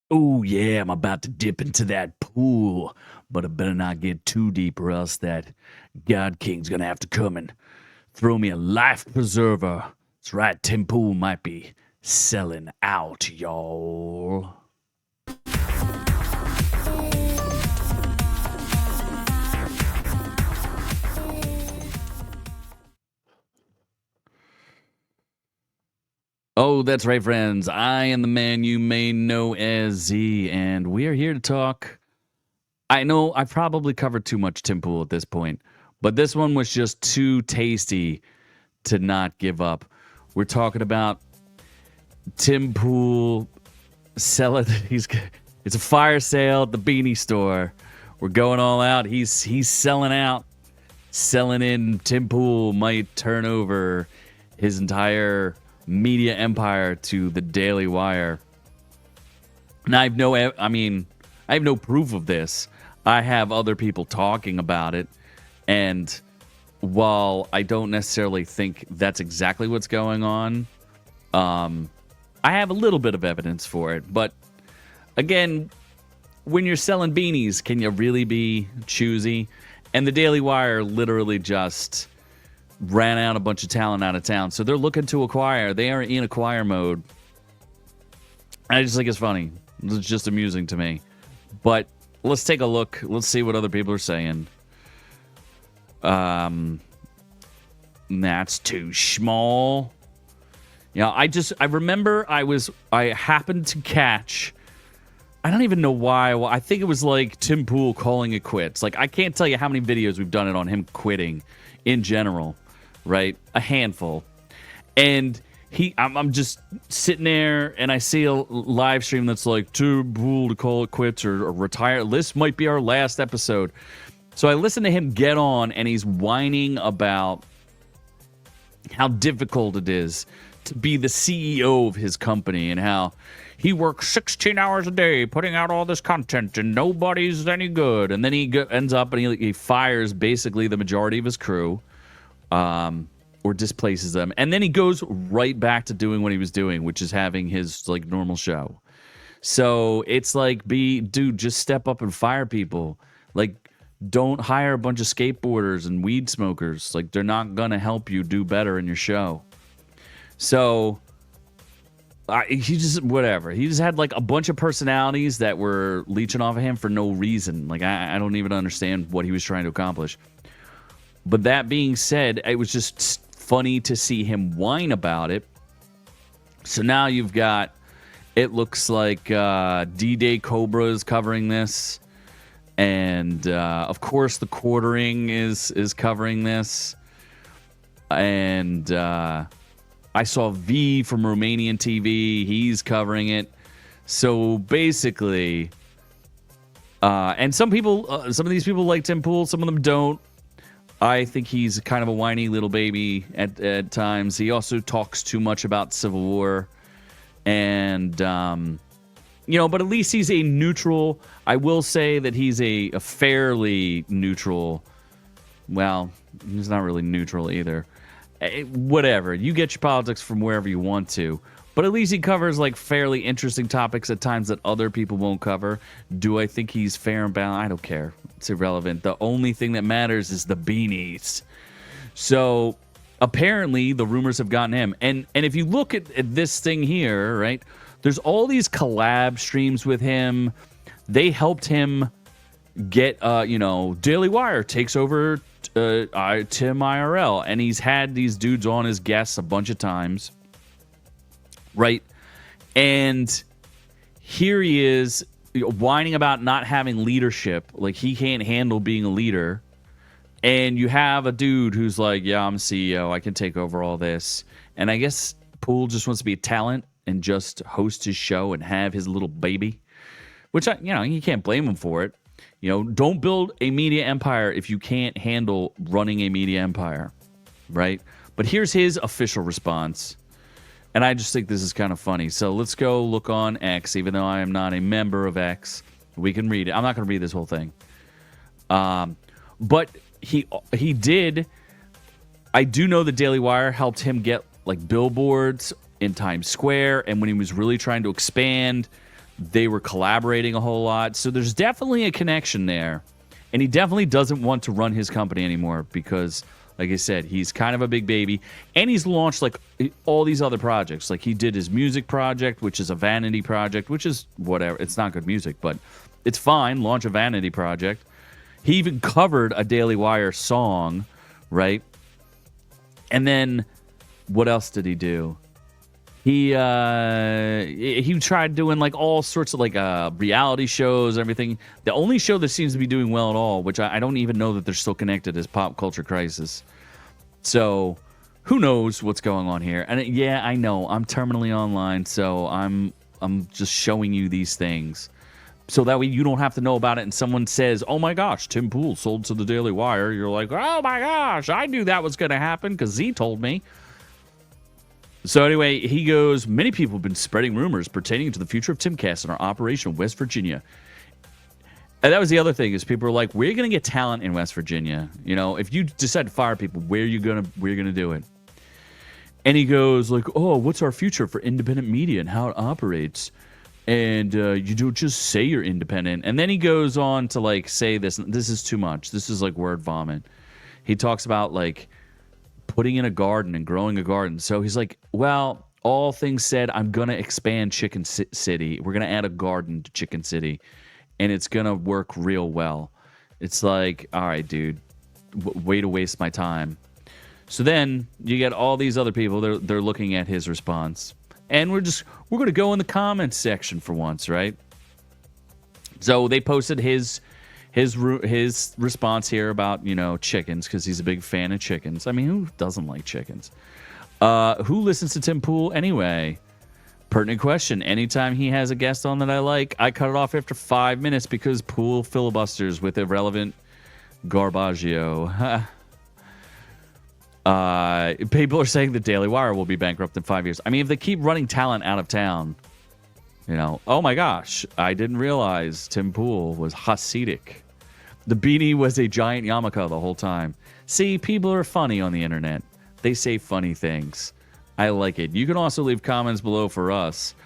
Oh, yeah, I'm about to dip into that pool, but I better not get too deep or else that God King's gonna have to come and throw me a life preserver. That's right, Tim Pool might be selling out, y'all. Oh, that's right, friends. I am the man you may know as Z, and we are here to talk. I know I've probably covered too much Tim Pool at this point, but this one was just too tasty to not give up. We're talking about Tim Pool sell it. It's a fire sale at the beanie store. We're going all out. He's selling out, selling in. Tim Pool might turn over his entire media empire to the Daily Wire. And I have no proof of this. I have other people talking about it, and while I don't necessarily think that's exactly what's going on, I have a little bit of evidence for it. But again, when you're selling beanies, can you really be choosy? And the Daily Wire literally just ran out a bunch of talent out of town. So they're looking to acquire. They are in acquire mode. I just think it's funny. It's just amusing to me. But let's take a look. Let's see what other people are saying. That's too small. Yeah, I remember I happened to catch, I don't even know why. Well, I think it was like Tim Pool calling it quits. Like, I can't tell you how many videos we've done it on him quitting in general, right? A handful. And I'm just sitting there and I see a live stream that's like, Tim Pool to call it quits or retire. This might be our last episode. So I listened to him get on and he's whining about how difficult it is to be the CEO of his company and how he works 16 hours a day putting out all this content and nobody's any good. And then he ends up and he fires basically the majority of his crew, or displaces them. And then he goes right back to doing what he was doing, which is having his like normal show. So it's like, dude, just step up and fire people. Like, don't hire a bunch of skateboarders and weed smokers. Like, they're not going to help you do better in your show. So he just, whatever. He just had like a bunch of personalities that were leeching off of him for no reason. Like, I don't even understand what he was trying to accomplish. But that being said, it was just funny to see him whine about it. So now you've got, it looks like D-Day Cobra is covering this. And of course, the Quartering is covering this. And I saw V from Romanian TV. He's covering it. So basically, and some of these people like Tim Pool. Some of them don't. I think he's kind of a whiny little baby at times. He also talks too much about Civil War. And, but at least he's a neutral. I will say that he's a fairly neutral. Well, he's not really neutral either. Whatever. You get your politics from wherever you want to. But at least he covers like fairly interesting topics at times that other people won't cover. Do I think he's fair and balanced? I don't care. It's irrelevant. The only thing that matters is the beanies. So apparently the rumors have gotten him. And if you look at this thing here, right, there's all these collab streams with him. They helped him get, Daily Wire takes over Tim IRL. And he's had these dudes on as guests a bunch of times. Right? And here he is whining about not having leadership. Like, he can't handle being a leader. And you have a dude who's like, yeah, I'm CEO. I can take over all this. And I guess Poole just wants to be a talent and just host his show and have his little baby. Which, you can't blame him for it. Don't build a media empire if you can't handle running a media empire. Right? But here's his official response. And I just think this is kind of funny. So let's go look on X, even though I am not a member of X. We can read it. I'm not going to read this whole thing. But he did. I do know the Daily Wire helped him get like billboards in Times Square. And when he was really trying to expand, They were collaborating a whole lot. So there's definitely a connection there. And he definitely doesn't want to run his company anymore because, like I said, he's kind of a big baby. And he's launched like all these other projects. Like he did his music project, which is a vanity project, which is whatever. It's not good music, but it's fine. Launch a vanity project. He even covered a Daily Wire song, right? And then what else did he do? He tried doing like all sorts of like reality shows and everything. The only show that seems to be doing well at all, which I don't even know that they're still connected, is Pop Culture Crisis. So who knows what's going on here? And yeah, I know I'm terminally online, so I'm just showing you these things. So that way you don't have to know about it and someone says, oh my gosh, Tim Pool sold to the Daily Wire. You're like, oh my gosh, I knew that was going to happen because Z told me. So anyway, he goes, many people have been spreading rumors pertaining to the future of Timcast and our operation in West Virginia. And that was the other thing, is people were like, where are you going to get talent in West Virginia? You know, if you decide to fire people, where are you going to do it? And he goes like, oh, what's our future for independent media and how it operates? And you don't just say you're independent. And then he goes on to like say this is too much. This is like word vomit. He talks about like putting in a garden and growing a garden. So he's like, well, all things said, I'm going to expand Chicken City. We're going to add a garden to Chicken City, and it's going to work real well. It's like, all right, dude, way to waste my time. So then you get all these other people. They're looking at his response. And we're going to go in the comments section for once, right? So they posted his response here about, you know, chickens, because he's a big fan of chickens. I mean, who doesn't like chickens? Who listens to Tim Pool anyway? Pertinent question. Anytime he has a guest on that I like, I cut it off after 5 minutes because Pool filibusters with irrelevant garbaggio. People are saying the Daily Wire will be bankrupt in 5 years. I mean, if they keep running talent out of town, you know, oh my gosh, I didn't realize Tim Pool was Hasidic. The beanie was a giant yarmulke the whole time. See, people are funny on the internet. They say funny things. I like it. You can also leave comments below for us.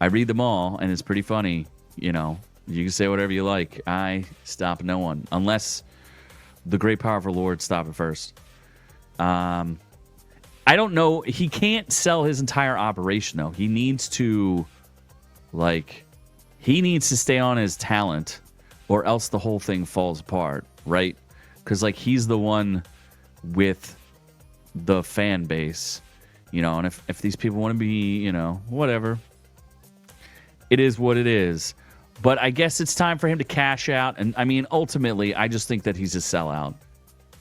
I read them all, and it's pretty funny. You know, you can say whatever you like. I stop no one. Unless the great powerful Lord stop it first. I don't know. He can't sell his entire operation, though. He needs to, he needs to stay on his talent, or else the whole thing falls apart, right? Because, he's the one with the fan base, you know, and if these people want to be, you know, whatever, it is what it is. But I guess it's time for him to cash out, and, I mean, ultimately, I just think that he's a sellout,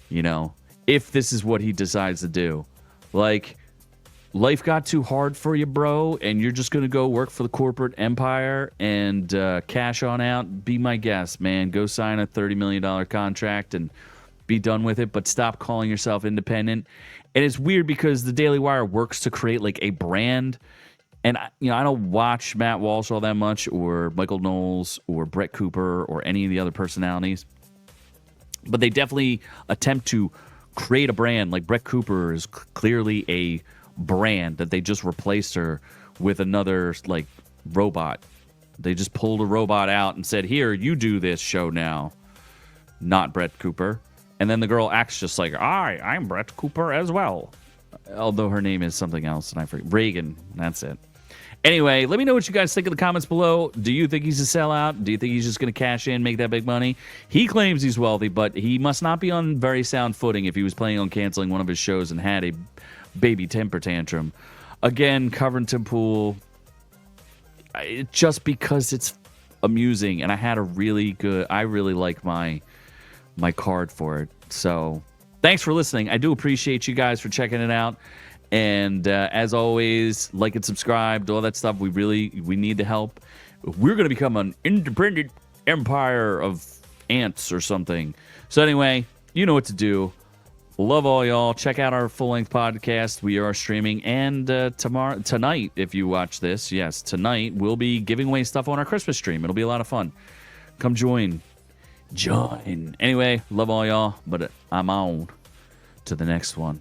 you know, if this is what he decides to do. Life got too hard for you, bro, and you're just going to go work for the corporate empire and cash on out. Be my guest, man. Go sign a $30 million contract and be done with it, but stop calling yourself independent. And it's weird because the Daily Wire works to create, a brand. And, you know, I don't watch Matt Walsh all that much, or Michael Knowles, or Brett Cooper, or any of the other personalities. But they definitely attempt to create a brand. Like, Brett Cooper is clearly a brand that they just replaced her with another robot. They just pulled a robot out and said, here, you do this show now, not Brett Cooper. And then the girl acts just like, I'm Brett Cooper as well, although her name is something else and I forget. Reagan, that's it. Anyway, let me know what you guys think in the comments below. Do you think he's a sellout? Do you think he's just going to cash in, make that big money? He claims he's wealthy, but he must not be on very sound footing if he was planning on canceling one of his shows and had a baby temper tantrum. Again, covering Tim Pool, just because it's amusing, and I had I really like my card for it. So thanks for listening. I do appreciate you guys for checking it out. And as always, like and subscribe, all that stuff. We need the help. We're going to become an independent empire of ants or something. So anyway, you know what to do. Love all y'all. Check out our full-length podcast. We are streaming. And tonight, if you watch this, yes, tonight, we'll be giving away stuff on our Christmas stream. It'll be a lot of fun. Come join. Anyway, love all y'all. But I'm on to the next one.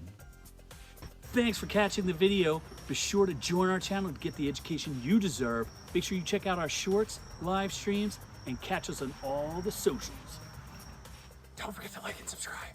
Thanks for catching the video. Be sure to join our channel to get the education you deserve. Make sure you check out our shorts, live streams, and catch us on all the socials. Don't forget to like and subscribe.